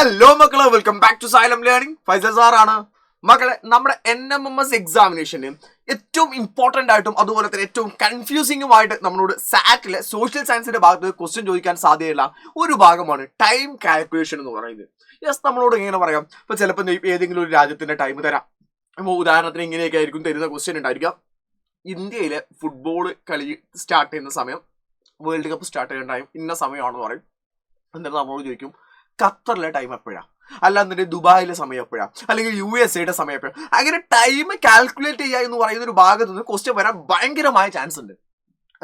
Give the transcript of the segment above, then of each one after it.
Hello മക്കളെ, welcome back to Xylem Learning. Faisal സാറാണ്. മക്കളെ, നമ്മുടെ NMMS എക്സാമിനേഷന് ഏറ്റവും ഇമ്പോർട്ടന്റ് ആയിട്ടും അതുപോലെ തന്നെ ഏറ്റവും കൺഫ്യൂസിംഗുമായിട്ട് നമ്മളോട് സാറ്റിലെ സോഷ്യൽ സയൻസിന്റെ ഭാഗത്ത് ക്വസ്റ്റ്യൻ ചോദിക്കാൻ സാധ്യതയുള്ള ഒരു ഭാഗമാണ് ടൈം കാൽക്കുലേഷൻ എന്ന് പറയുന്നത്. യെസ്, നമ്മളോട് ഇങ്ങനെ പറയാം. ഇപ്പൊ ചിലപ്പോൾ ഏതെങ്കിലും ഒരു രാജ്യത്തിന്റെ ടൈം തരാം. ഇപ്പോൾ ഉദാഹരണത്തിന് ഇങ്ങനെയൊക്കെ ആയിരിക്കും തരുന്ന ക്വസ്റ്റ്യൻ ഉണ്ടായിരിക്കാം. ഇന്ത്യയിലെ ഫുട്ബോൾ കളി സ്റ്റാർട്ട് ചെയ്യുന്ന സമയം, വേൾഡ് കപ്പ് സ്റ്റാർട്ട് ചെയ്യുന്ന ടൈം ഇന്ന സമയമാണെന്ന് പറയും. എന്നിട്ട് നമ്മളോട് ചോദിക്കും ഖത്തറിലെ ടൈം എപ്പോഴാണ്, അല്ലാന്നുണ്ടെങ്കിൽ ദുബായിലെ സമയം എപ്പോഴാണ്, അല്ലെങ്കിൽ USA സമയം എപ്പോഴാണ്. അങ്ങനെ ടൈം കാൽക്കുലേറ്റ് ചെയ്യുക എന്ന് പറയുന്ന ഒരു ഭാഗത്ത് നിന്ന് ക്വസ്റ്റ്യൻ വരാൻ ഭയങ്കരമായ ചാൻസ് ഉണ്ട്.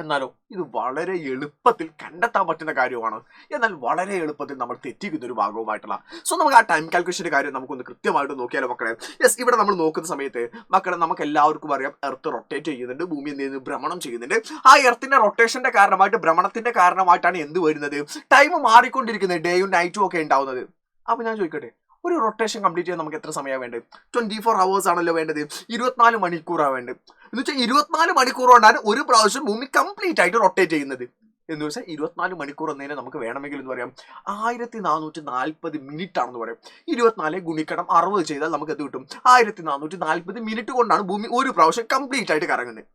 എന്നാലോ ഇത് വളരെ എളുപ്പത്തിൽ കണ്ടെത്താൻ പറ്റുന്ന കാര്യമാണ്. എന്നാൽ വളരെ എളുപ്പത്തിൽ നമ്മൾ തെറ്റിക്കുന്ന ഒരു ഭാഗവുമായിട്ടുള്ള നമുക്ക് ആ ടൈം കാൽക്കുലേഷന്റെ കാര്യം നമുക്കൊന്ന് കൃത്യമായിട്ട് നോക്കിയാലോ മക്കളെ. യെസ്, ഇവിടെ നമ്മൾ നോക്കുന്ന സമയത്ത് മക്കളെ നമുക്ക് എല്ലാവർക്കും അറിയാം എർത്ത് റൊട്ടേറ്റ് ചെയ്യുന്നുണ്ട്, ഭൂമി എന്ത് ചെയ്യുന്നു, ഭ്രമണം ചെയ്യുന്നുണ്ട്. ആ എർത്തിന്റെ റൊട്ടേഷന്റെ കാരണമായിട്ട്, ഭ്രമണത്തിന്റെ കാരണമായിട്ടാണ് എന്ത് വരുന്നത്, ടൈം മാറിക്കൊണ്ടിരിക്കുന്നത്, ഡേയും നൈറ്റും ഒക്കെ ഉണ്ടാവുന്നത്. അപ്പൊ ഞാൻ ചോദിക്കട്ടെ, ഒരു റൊട്ടേഷൻ കംപ്ലീറ്റ് ചെയ്യാൻ നമുക്ക് എത്ര സമയമാണ് വേണ്ടത്? 24 hours ആണല്ലോ വേണ്ടത്, 24 മണിക്കൂറാണ് വേണ്ടത്. എന്ന് വെച്ചാൽ 24 മണിക്കൂർ കൊണ്ടാണ് ഒരു പ്രാവശ്യം ഭൂമി കംപ്ലീറ്റ് ആയിട്ട് റൊട്ടേറ്റ് ചെയ്യുന്നത്. എന്ന് വെച്ചാൽ 24 മണിക്കൂർ എന്നതിനെ നമുക്ക് വേണമെങ്കിൽ എന്ന് പറയാം 1440 മിനിറ്റ് ആണെന്ന് പറയാം. 24 ഗുണിക്കണം 60 ചെയ്താൽ നമുക്ക് എന്ത് കിട്ടും? 1440 മിനിറ്റ് കൊണ്ടാണ് ഭൂമി ഒരു പ്രാവശ്യം കംപ്ലീറ്റ് ആയിട്ട് കറങ്ങുന്നത്.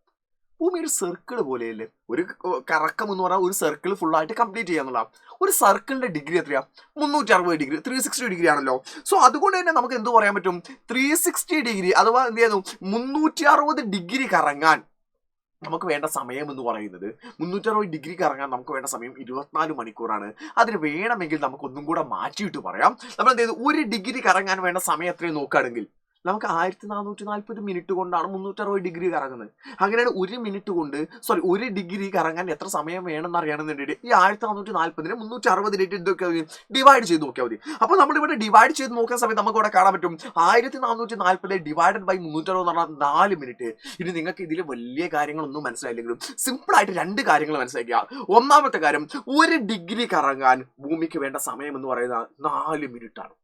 ഭൂമി ഒരു സർക്കിൾ പോലെയല്ലേ? ഒരു കറക്കം എന്ന് പറഞ്ഞാൽ ഒരു സർക്കിൾ ഫുൾ ആയിട്ട് കംപ്ലീറ്റ് ചെയ്യാന്നുള്ള. ഒരു സർക്കിളിന്റെ ഡിഗ്രി എത്രയാ? 360 ഡിഗ്രി, 360 ഡിഗ്രി ആണല്ലോ. സോ അതുകൊണ്ട് തന്നെ നമുക്ക് എന്ത് പറയാൻ പറ്റും? 360 ഡിഗ്രി അഥവാ എന്ത് ചെയ്യുന്നു, 360 ഡിഗ്രി കറങ്ങാൻ നമുക്ക് വേണ്ട സമയം എന്ന് പറയുന്നത്, 360 ഡിഗ്രി കറങ്ങാൻ നമുക്ക് വേണ്ട സമയം 24 മണിക്കൂറാണ്. അതിന് വേണമെങ്കിൽ നമുക്ക് ഒന്നും കൂടെ മാറ്റിയിട്ട് പറയാം. നമ്മൾ എന്ത് ചെയ്തു, ഒരു ഡിഗ്രി കറങ്ങാൻ വേണ്ട സമയം എത്രയും നോക്കുകയാണെങ്കിൽ നമുക്ക് 1440 മിനിറ്റ് കൊണ്ടാണ് 360 ഡിഗ്രി കറങ്ങുന്നത്. അങ്ങനെയാണ് ഒരു ഡിഗ്രി കറങ്ങാൻ എത്ര സമയം വേണമെന്ന് അറിയണമെന്നുണ്ടെങ്കിൽ ഈ 1440 360 ഡിവൈഡ് ചെയ്ത് നോക്കിയാൽ മതി. അപ്പോൾ നമ്മളിവിടെ ഡിവൈഡ് ചെയ്ത് നോക്കുന്ന സമയത്ത് നമുക്ക് ഇവിടെ കാണാൻ പറ്റും 1440 ഡിവൈഡഡ് ബൈ 360 എന്ന് പറഞ്ഞാൽ 4 മിനിറ്റ്. ഇനി നിങ്ങൾക്ക് ഇതിൽ വലിയ കാര്യങ്ങളൊന്നും മനസ്സിലായില്ലെങ്കിലും സിമ്പിൾ ആയിട്ട് 2 കാര്യങ്ങൾ മനസ്സിലാക്കുക. ഒന്നാമത്തെ കാര്യം, ഒരു ഡിഗ്രി കറങ്ങാൻ ഭൂമിക്ക് വേണ്ട സമയം എന്ന് പറയുന്നത് 4 മിനിറ്റ് ആണ്.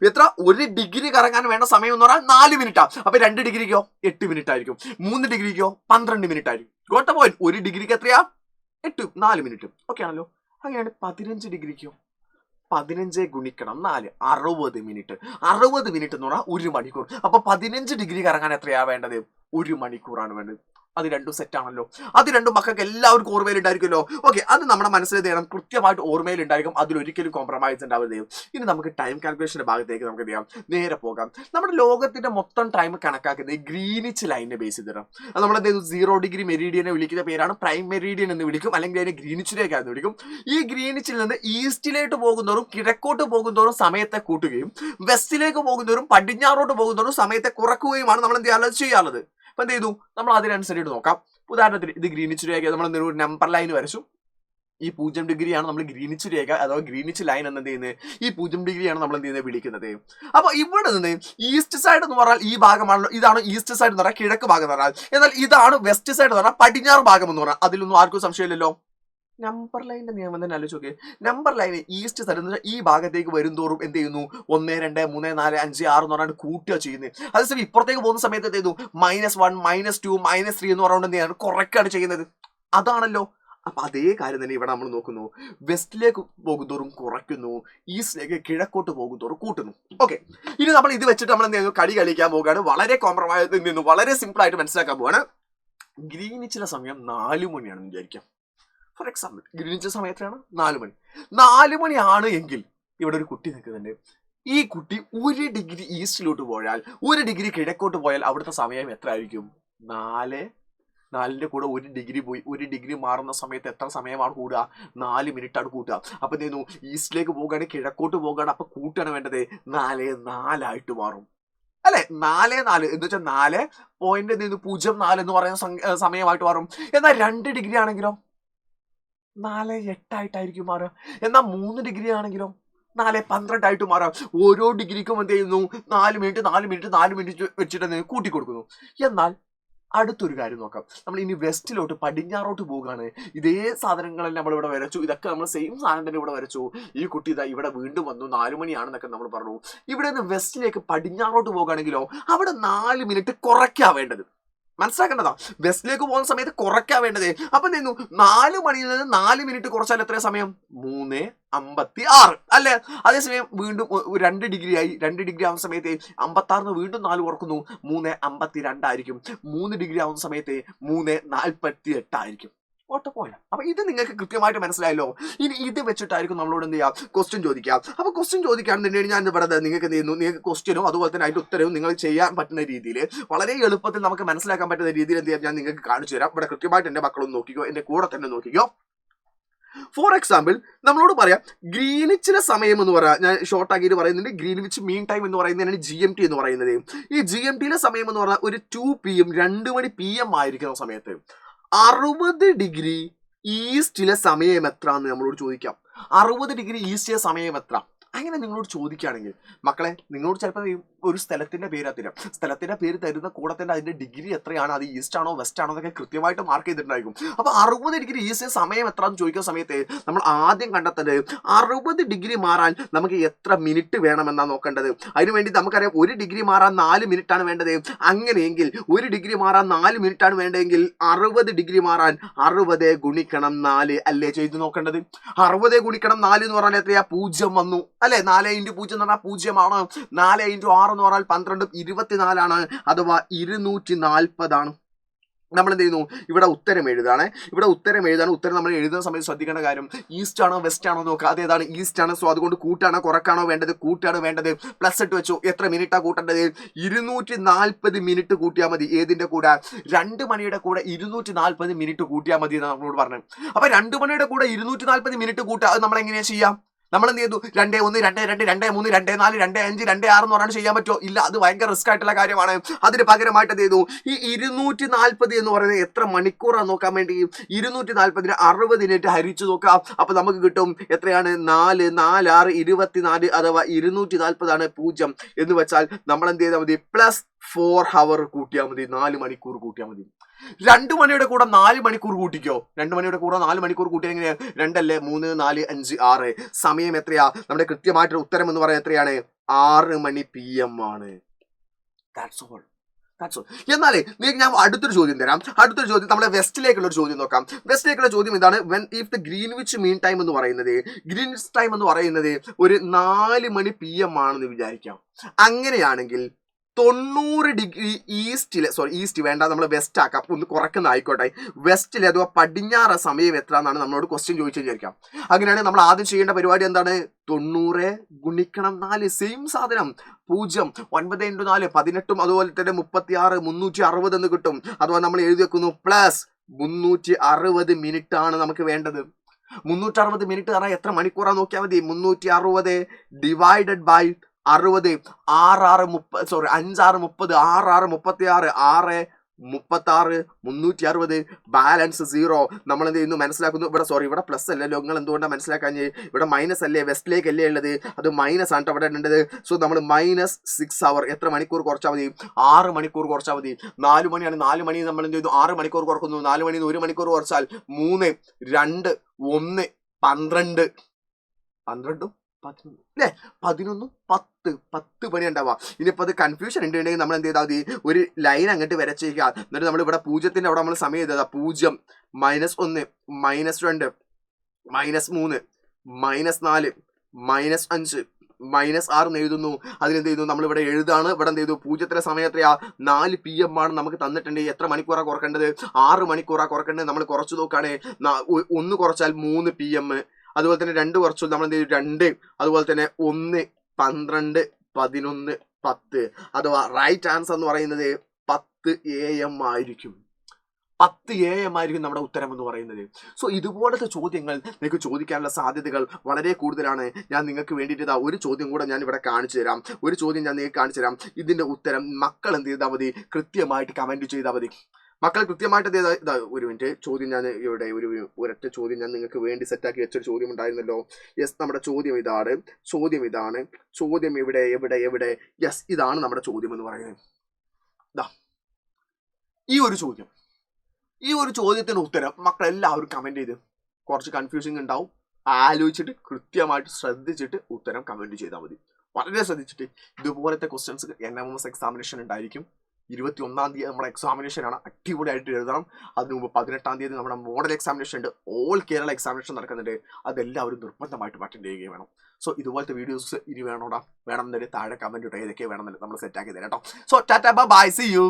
എത്ര? ഒരു ഡിഗ്രി കറങ്ങാൻ വേണ്ട സമയം എന്ന് പറഞ്ഞാൽ 4 മിനിറ്റാ. അപ്പൊ 2 ഡിഗ്രിക്കോ 8 മിനിറ്റ് ആയിരിക്കും, 3 ഡിഗ്രിക്കോ 12 മിനിറ്റ് ആയിരിക്കും. Gotta point. ഒരു ഡിഗ്രിക്ക് എത്രയാ? 8, 4 മിനിറ്റ്. ഓക്കെ ആണല്ലോ. അങ്ങനെയാണ് 15 ഡിഗ്രിക്കോ 15 ഗുണിക്കണം 4, 60 മിനിറ്റ്. 60 മിനിറ്റ് എന്ന് പറഞ്ഞാൽ 1 മണിക്കൂർ. അപ്പൊ 15 ഡിഗ്രി കറങ്ങാൻ എത്രയാ വേണ്ടത്? 1 മണിക്കൂറാണ് വേണ്ടത്. അത് രണ്ടും സെറ്റ് ആണല്ലോ. അത് രണ്ടും മക്കൾക്ക് എല്ലാവർക്കും ഓർമ്മയിൽ ഉണ്ടായിരിക്കുമല്ലോ. ഓക്കെ, അത് നമ്മുടെ മനസ്സിൽ ചെയ്യണം, കൃത്യമായിട്ട് ഓർമ്മയിൽ ഉണ്ടായിരിക്കും. അതിലൊരിക്കലും കോംപ്രമൈസ് ഉണ്ടാവുകയും. ഇനി നമുക്ക് ടൈം കാൽക്കുലേഷന്റെ ഭാഗത്തേക്ക് നമുക്ക് ചെയ്യാം, നേരെ പോകാം. നമ്മുടെ ലോകത്തിന്റെ മൊത്തം ടൈം കണക്കാക്കുന്നത് ഗ്രീനിച്ച് ലൈനിനെ ബേസ് ചെയ്തിടാം. നമ്മളെന്ത് ചെയ്തു, 0 ഡിഗ്രി മെരീഡിയനെ വിളിക്കുന്ന പേരാണ് പ്രൈം മെരീഡിയൻ എന്ന് വിളിക്കും, അല്ലെങ്കിൽ അതിനെ ഗ്രീനിച്ചിലേക്കാന്ന് വിളിക്കും. ഈ ഗ്രീനിച്ചിൽ നിന്ന് ഈസ്റ്റിലേക്ക് പോകുന്നവരും കിഴക്കോട്ട് പോകുന്നവരും സമയത്തെ കൂട്ടുകയും വെസ്റ്റിലേക്ക് പോകുന്നവരും പടിഞ്ഞാറോട്ട് പോകുന്നവരും സമയത്തെ കുറക്കുകയുമാണ് നമ്മൾ എന്ത് ചെയ്യാറുള്ളത്. അപ്പൊ എന്ത് ചെയ്തു, നമ്മൾ അതിനനുസരിച്ച് നോക്കാം. ഉദാഹരണത്തിന് ഇത് ഗ്രീനിച്ച് രേഖ, നമ്മൾ ഒരു നമ്പർ ലൈൻ വരച്ചു. ഈ 0 ഡിഗ്രിയാണ് നമ്മൾ ഗ്രീനിച്ച് രേഖ അഥവാ ഗ്രീനിച്ച് ലൈൻ എന്ന് എന്ത് ചെയ്യുന്നത്, ഈ 0 ഡിഗ്രിയാണ് നമ്മൾ എന്ത് ചെയ്യുന്നത്, വിളിക്കുന്നത്. അപ്പൊ ഇവിടെ നിന്ന് ഈസ്റ്റ് സൈഡ് എന്ന് പറഞ്ഞാൽ ഈ ഭാഗമാണല്ലോ, ഇതാണ് ഈസ്റ്റ് സൈഡ് എന്ന് പറഞ്ഞാൽ കിഴക്ക് ഭാഗം എന്ന് പറഞ്ഞാൽ. എന്നാൽ ഇതാണ് വെസ്റ്റ് സൈഡ് എന്ന് പറഞ്ഞാൽ പടിഞ്ഞാറ് ഭാഗം എന്ന് പറഞ്ഞാൽ. അതിലൊന്നും ആർക്കും സംശയമില്ലല്ലോ. നമ്പർ ലൈനിന്റെ നിയമം തന്നെ ആലോചിച്ച് നോക്കിയേ. നമ്പർ ലൈൻ ഈസ്റ്റ് സൈഡ് എന്ന് വെച്ചാൽ ഈ ഭാഗത്തേക്ക് വരും തോറും എന്ത് ചെയ്യുന്നു, 1, 2, 3, 4, 5, 6 എന്ന് പറഞ്ഞാൽ കൂട്ടുക ചെയ്യുന്നത്. അതേസമയം ഇപ്പുറത്തേക്ക് പോകുന്ന സമയത്ത് എന്ത് ചെയ്യുന്നു, -1, -2, -3 എന്ന് പറഞ്ഞുകൊണ്ട് എന്ത് ചെയ്യാണ്, കുറയ്ക്കാണ് ചെയ്യുന്നത്. അതാണല്ലോ. അപ്പൊ അതേ കാര്യം തന്നെ ഇവിടെ നമ്മൾ നോക്കുന്നു. വെസ്റ്റിലേക്ക് പോകുന്തോറും കുറയ്ക്കുന്നു, ഈസ്റ്റിലേക്ക് കിഴക്കോട്ട് പോകുന്തോറും കൂട്ടുന്നു. ഓക്കെ, ഇനി നമ്മൾ ഇത് വെച്ചിട്ട് നമ്മൾ എന്ത് ചെയ്യുന്നു, കളി കളിക്കാൻ പോവുകയാണ്. വളരെ കോംപ്രമൈസ് നിന്നു, വളരെ സിമ്പിൾ ആയിട്ട് മനസ്സിലാക്കാൻ പോവാണ്. ഗ്രീനിച്ചിലെ സമയം 4 മണിയാണെന്ന് വിചാരിക്കാം. ഫോർ എക്സാമ്പിൾ, ഗ്രീനിച്ച് സമയം എത്രയാണ്? 4 മണി. 4 മണിയാണ് എങ്കിൽ ഇവിടെ ഒരു കുട്ടി നിൽക്കുന്നുണ്ട്. ഈ കുട്ടി 1 ഡിഗ്രി ഈസ്റ്റിലോട്ട് പോയാൽ, 1 ഡിഗ്രി കിഴക്കോട്ട് പോയാൽ അവിടുത്തെ സമയം എത്ര ആയിരിക്കും? 4ന്റെ കൂടെ 1 ഡിഗ്രി പോയി. 1 ഡിഗ്രി മാറുന്ന സമയത്ത് എത്ര സമയമാണ് കൂടുക? 4 മിനിറ്റാണ് കൂട്ടുക. അപ്പൊ എന്ത് ചെയ്യുന്നു, ഈസ്റ്റിലേക്ക് പോകുകയാണ്, കിഴക്കോട്ട് പോകുകയാണ്. അപ്പൊ കൂട്ടാണ് വേണ്ടത്, 4 ആയിട്ട് മാറും അല്ലെ. 4 എന്ന് വെച്ചാൽ 4.04 എന്ന് പറയുന്ന സമയമായിട്ട് മാറും. എന്നാൽ 2 ഡിഗ്രി ആണെങ്കിലോ 4.8 ആയിട്ടായിരിക്കും മാറുക. എന്നാൽ 3 ഡിഗ്രി ആണെങ്കിലോ 4.12 ആയിട്ട് മാറാം. ഓരോ ഡിഗ്രിക്കും എന്ത് ചെയ്യുന്നു, 4 മിനിറ്റ് വെച്ചിട്ട് കൂട്ടി കൊടുക്കുന്നു. എന്നാൽ അടുത്തൊരു കാര്യം നോക്കാം. നമ്മൾ ഇനി വെസ്റ്റിലോട്ട് പടിഞ്ഞാറോട്ട് പോവുകയാണ്. ഇതേ സാധനങ്ങളെല്ലാം നമ്മൾ ഇവിടെ വരച്ചു. ഇതൊക്കെ നമ്മൾ സെയിം സാധനം തന്നെ ഇവിടെ വരച്ചു. ഈ കുട്ടി ഇതാ ഇവിടെ വീണ്ടും വന്നു, 4 മണിയാണെന്നൊക്കെ നമ്മൾ പറഞ്ഞു. ഇവിടെ നിന്ന് വെസ്റ്റിലേക്ക് പടിഞ്ഞാറോട്ട് പോകുകയാണെങ്കിലോ അവിടെ 4 മിനിറ്റ് കുറയ്ക്കാ വേണ്ടത്. മനസ്സിലാക്കേണ്ടതാ. വെസ്റ്റിലേക്ക് പോകുന്ന സമയത്ത് കുറയ്ക്കാൻ വേണ്ടത്. അപ്പൊ എന്ത് ചെയ്യുന്നു, 4 മണിയിൽ നിന്ന് 4 മിനിറ്റ് കുറച്ചാൽ എത്ര സമയം? 3:56 അല്ലേ? അതേസമയം വീണ്ടും 2 ഡിഗ്രി ആയി. 2 ഡിഗ്രി ആവുന്ന സമയത്ത് 56 വീണ്ടും 4 കുറക്കുന്നു, 3:52 ആയിരിക്കും. 3 ഡിഗ്രി ആവുന്ന സമയത്ത് 3:48 ആയിരിക്കും. ഓട്ടപ്പോയിന്റ്. അപ്പൊ ഇത് നിങ്ങൾക്ക് കൃത്യമായിട്ട് മനസ്സിലായല്ലോ. ഇനി ഇത് വെച്ചിട്ടായിരിക്കും നമ്മളോട് എന്ത് ചെയ്യുക, ക്വസ്റ്റ്യൻ ചോദിക്കാം. അപ്പൊ ക്വസ്റ്റ്യൻ ചോദിക്കുകയാണെന്നുണ്ടെങ്കിൽ ഞാൻ ഇവിടെ നിങ്ങൾക്ക് എന്ത് ചെയ്യുന്നു, നിങ്ങൾക്ക് ക്വസ്റ്റ്യനും അതുപോലെ തന്നെ അതിന്റെ ഉത്തരവും നിങ്ങൾ ചെയ്യാൻ പറ്റുന്ന രീതിയിൽ വളരെ എളുപ്പത്തിൽ നമുക്ക് മനസ്സിലാക്കാൻ പറ്റുന്ന രീതിയിൽ എന്ത് ചെയ്യാം, ഞാൻ നിങ്ങൾക്ക് കാണിച്ചു തരാം. ഇവിടെ കൃത്യമായിട്ട് എന്റെ മക്കളൊന്ന് നോക്കിക്കോ, എന്റെ കൂടെ തന്നെ നോക്കിക്കോ. ഫോർ എക്സാമ്പിൾ നമ്മളോട് പറയാം ഗ്രീനിച്ചിലെ സമയം എന്ന് പറയാം, ഞാൻ ഷോർട്ട് ആക്കിയിട്ട് പറയുന്നുണ്ട്. ഗ്രീനിച്ച് മീൻ ടൈം എന്ന് പറയുന്നതിനാണ് GMT എന്ന് പറയുന്നത്. ഈ GMTയിലെ സമയം എന്ന് പറഞ്ഞാൽ ഒരു 2 PM 2 മണി PM ആയിരിക്കുന്ന സമയത്ത് 60 ഡിഗ്രി ഈസ്റ്റിലെ സമയം എത്ര എന്ന് നമ്മളോട് ചോദിക്കാം. 60 ഡിഗ്രി ഈസ്റ്റിലെ സമയം എത്ര? അങ്ങനെ നിങ്ങളോട് ചോദിക്കുകയാണെങ്കിൽ മക്കളെ, നിങ്ങളോട് ചിലപ്പോൾ ഒരു സ്ഥലത്തിന്റെ പേര് തരാം. സ്ഥലത്തിന്റെ പേര് തരുന്ന കൂടെ തന്നെ അതിന്റെ ഡിഗ്രി എത്രയാണ്, അത് ഈസ്റ്റ് ആണോ വെസ്റ്റ് ആണോ എന്നൊക്കെ കൃത്യമായിട്ട് മാർക്ക് ചെയ്തിട്ടുണ്ടായിരിക്കും. അപ്പൊ 60 ഡിഗ്രി ഈസ്റ്റ് സമയം എത്ര എന്ന് ചോദിക്കുന്ന സമയത്ത് നമ്മൾ ആദ്യം കണ്ടെത്തേണ്ടത് 60 ഡിഗ്രി മാറാൻ നമുക്ക് എത്ര മിനിറ്റ് വേണമെന്നാണ് നോക്കേണ്ടത്. അതിനുവേണ്ടി നമുക്കറിയാം 1 ഡിഗ്രി മാറാൻ 4 മിനിറ്റ് ആണ് വേണ്ടത്. അങ്ങനെയെങ്കിൽ 1 ഡിഗ്രി മാറാൻ 4 മിനിറ്റ് ആണ് വേണ്ടതെങ്കിൽ 60 ഡിഗ്രി മാറാൻ 60 ഗുണിക്കണം 4 അല്ലേ ചെയ്ത് നോക്കേണ്ടത്. 60 ഗുണിക്കണം 4 എന്ന് പറഞ്ഞാൽ എത്രയാ? 0 വന്നു അല്ലെ? 4 × 0 എന്ന് പറഞ്ഞാൽ 0 ആണ്. 4 × 6 എന്ന് പറഞ്ഞാൽ 12 24 ആണ്, അഥവാ 240 ആണ്. നമ്മൾ എന്ത് ചെയ്യുന്നു, ഇവിടെ ഉത്തരം എഴുതാണ്. ഉത്തരം നമ്മൾ എഴുതുന്ന സമയത്ത് ശ്രദ്ധിക്കേണ്ട കാര്യം ഈസ്റ്റ് ആണോ വെസ്റ്റ് ആണോ നോക്കുക. അതേതാണ്? ഈസ്റ്റ് ആണ്. സോ അതുകൊണ്ട് കൂട്ടാണോ കുറക്കാണോ വേണ്ടത്? കൂട്ടാണ് വേണ്ടത്. പ്ലസ് ഇട്ട് വെച്ചു. എത്ര മിനിറ്റാ കൂട്ടേണ്ടത്? 240 മിനിറ്റ് കൂട്ടിയാൽ മതി. ഏതിന്റെ കൂടെ? 2 മണിയുടെ കൂടെ 240 മിനിറ്റ് കൂട്ടിയാൽ മതി എന്ന് നമ്മളോട് പറഞ്ഞു. അപ്പൊ 2 മണിയുടെ കൂടെ 240 മിനിറ്റ് കൂട്ടുക, അത് നമ്മൾ എങ്ങനെയാ ചെയ്യാം? നമ്മൾ എന്ത് ചെയ്തു? 2 1 2 2 2 3 2 4 2 5 2 6 എന്ന് പറഞ്ഞാൽ ചെയ്യാൻ പറ്റുമോ? ഇല്ല, അത് ഭയങ്കര റിസ്ക് ആയിട്ടുള്ള കാര്യമാണ്. അതിന് പകരമായിട്ട് എന്ത് ചെയ്തു, ഈ 240 എന്ന് പറയുന്നത് എത്ര മണിക്കൂറാണ് നോക്കാൻ വേണ്ടി 240 60 മിനിറ്റ് ഹരിച്ചു നോക്കാം. അപ്പൊ നമുക്ക് കിട്ടും എത്രയാണ്? 4 4 6 24, അഥവാ 240 ആണ്. 0 എന്ന് വെച്ചാൽ നമ്മൾ എന്ത് ചെയ്താൽ മതി? +4 ഹവർ കൂട്ടിയാൽ മതി. 4 മണിക്കൂർ കൂട്ടിയാൽ മതി. 2 മണിയുടെ കൂടെ 4 മണിക്കൂർ കൂട്ടിക്കോ. 2 മണിയുടെ കൂടെ 4 മണിക്കൂർ കൂട്ടിയാൽ എങ്ങനെയാ? 2 അല്ലേ? 3 4 5 6. സമയം എത്രയാ? നമ്മുടെ കൃത്യമായിട്ടുള്ള ഉത്തരം എന്ന് പറയുന്നത് എത്രയാണ്? 6 മണി PM ആണ്. That's all. എന്നാലേ ഞാൻ അടുത്തൊരു ചോദ്യം തരാം. അടുത്തൊരു ചോദ്യം നമ്മളെ വെസ്റ്റിലേക്കുള്ള ഒരു ചോദ്യം നോക്കാം. വെസ്റ്റിലേക്കുള്ള ചോദ്യം ഇതാണ്. When if the Greenwich mean time എന്ന് പറയുന്നത്, ഗ്രീൻവിച്ച് ടൈം എന്ന് പറയുന്നത് ഒരു 4 മണി PM ആണെന്ന് വിചാരിക്കാം. അങ്ങനെയാണെങ്കിൽ 90 ഡിഗ്രി ഈസ്റ്റ് വേണ്ട, നമ്മൾ വെസ്റ്റ് ആക്കാം. ഒന്ന് കുറയ്ക്കുന്ന ആയിക്കോട്ടെ. വെസ്റ്റിലെ അഥവാ പടിഞ്ഞാറ് സമയം എത്ര എന്നാണ് നമ്മളോട് ക്വസ്റ്റ്യൻ ചോദിച്ചു വിചാരിക്കാം. അങ്ങനെയാണെങ്കിൽ നമ്മൾ ആദ്യം ചെയ്യേണ്ട പരിപാടി എന്താണ്? 90 ഗുണിക്കണം 4. സെയിം സാധനം. 0 9 × 4 18, അതുപോലെ തന്നെ 36 360 എന്ന് കിട്ടും. അഥവാ നമ്മൾ എഴുതി വെക്കുന്നു +360 മിനിറ്റ് ആണ് നമുക്ക് വേണ്ടത്. 360 മിനിറ്റ് പറഞ്ഞാൽ എത്ര മണിക്കൂറാണ് നോക്കിയാൽ മതി. 360 ഡിവൈഡഡ് ബൈ 60. 5 6 30 6 36 6 36 360 ബാലൻസ് 0. നമ്മൾ എന്ത് ചെയ്യുന്നു? മനസ്സിലാക്കുന്നു. ഇവിടെ പ്ലസ് അല്ലല്ലോ. നിങ്ങൾ എന്തുകൊണ്ടാണ് മനസ്സിലാക്കാൻ? ഇവിടെ മൈനസ് അല്ലേ? വെസ്റ്റിലേക്ക് അല്ലേ ഉള്ളത്? അത് മൈനസ് ആണ് അവിടെ ഉണ്ടത്. സോ നമ്മൾ -6 അവർ. എത്ര മണിക്കൂർ കുറച്ചാൽ മതി? 6 മണിക്കൂർ കുറച്ചാൽ മതി. 4 മണിയാണ്. 4 മണി നമ്മൾ എന്ത് ചെയ്തു? 6 മണിക്കൂർ കുറക്കുന്നു. 4 മണിയിൽ 1 മണിക്കൂർ കുറച്ചാൽ 3 2 1 12 12 അല്ലേ? 11 10 പണി ഉണ്ടാവുക. ഇനിയിപ്പോൾ അത് കൺഫ്യൂഷൻ ഉണ്ടെങ്കിൽ നമ്മൾ എന്ത് ചെയ്താൽ മതി? ഒരു ലൈൻ അങ്ങോട്ട് വരച്ചേക്കുക. എന്നിട്ട് നമ്മൾ ഇവിടെ 0ന്റെ അവിടെ നമ്മൾ സമയം ചെയ്താൽ 0 -1 -2 -3 -4 -5 -6 എന്ന് എഴുതുന്നു. അതിനെന്ത് ചെയ്യുന്നു? നമ്മൾ ഇവിടെ എഴുതാണ്. ഇവിടെ എന്ത് ചെയ്തു? 0ന്റെ സമയം എത്രയാ? 4 PM ആണ് നമുക്ക് തന്നിട്ടുണ്ട്. എത്ര മണിക്കൂറാണ് കുറക്കേണ്ടത്? 6 മണിക്കൂറാണ് കുറക്കേണ്ടത്. നമ്മൾ കുറച്ച് നോക്കുകയാണ്. 1 കുറച്ചാൽ 3 PM, അതുപോലെ തന്നെ 2 കുറച്ചു നമ്മൾ എന്ത് ചെയ്യും? 2, അതുപോലെ തന്നെ 1 12 11 10. അഥവാ റൈറ്റ് ആൻസർ എന്ന് പറയുന്നത് 10 AM ആയിരിക്കും. 10 AM ആയിരിക്കും നമ്മുടെ ഉത്തരം എന്ന് പറയുന്നത്. സോ ഇതുപോലത്തെ ചോദ്യങ്ങൾ നിങ്ങൾക്ക് ചോദിക്കാനുള്ള സാധ്യതകൾ വളരെ കൂടുതലാണ്. ഞാൻ നിങ്ങൾക്ക് വേണ്ടിയിട്ട് ഒരു ചോദ്യം കൂടെ ഞാൻ ഇവിടെ കാണിച്ചു തരാം. ഒരു ചോദ്യം ഞാൻ നിങ്ങൾക്ക് കാണിച്ചു തരാം. ഇതിന്റെ ഉത്തരം മക്കൾ എന്ത് ചെയ്താൽ മതി? കൃത്യമായിട്ട് കമന്റ് ചെയ്താൽ മതി. മക്കൾ കൃത്യമായിട്ട് ഒരു മിനിറ്റ്. ചോദ്യം ഞാൻ ഇവിടെ ഒരൊറ്റ ചോദ്യം ഞാൻ നിങ്ങൾക്ക് വേണ്ടി സെറ്റാക്കി വെച്ചൊരു ചോദ്യം ഉണ്ടായിരുന്നല്ലോ. യെസ്, നമ്മുടെ ചോദ്യം ഇതാണ്. ചോദ്യം എവിടെ? യെസ്, ഇതാണ് നമ്മുടെ ചോദ്യം എന്ന് പറയുന്നത്. ഈ ഒരു ചോദ്യത്തിന് ഉത്തരം മക്കൾ എല്ലാവരും കമന്റ് ചെയ്ത്, കുറച്ച് കൺഫ്യൂസിങ് ഉണ്ടാവും, ആലോചിച്ചിട്ട് കൃത്യമായിട്ട് ശ്രദ്ധിച്ചിട്ട് ഉത്തരം കമന്റ് ചെയ്താൽ മതി. വളരെ ശ്രദ്ധിച്ചിട്ട്. ഇതുപോലത്തെ ക്വസ്റ്റ്യൻസ് NMMS എക്സാമിനേഷൻ ഉണ്ടായിരിക്കും. 21-ാം തീയതി നമ്മുടെ എക്സാമിനേഷൻ ആണ്, അടിപൊളിയായിട്ട് എഴുതണം. അതിന് മുമ്പ് 18-ാം തീയതി നമ്മുടെ മോഡൽ എക്സാമിനേഷൻ ഉണ്ട്, ഓൾ കേരള എക്സാമിനേഷൻ നടക്കുന്നുണ്ട്. അതെല്ലാവരും നിർബന്ധമായിട്ടും അറ്റൻഡ് ചെയ്യുകയും വേണം. സോ ഇതുപോലത്തെ വീഡിയോസ് ഇനി വേണമെന്നുണ്ടെങ്കിൽ താഴെ കമന്റ് ഇട്ട് ഏതൊക്കെ വേണമെന്നില്ല നമ്മൾ സെറ്റ് ആക്കി തരാം കേട്ടോ. So tata bye, see U.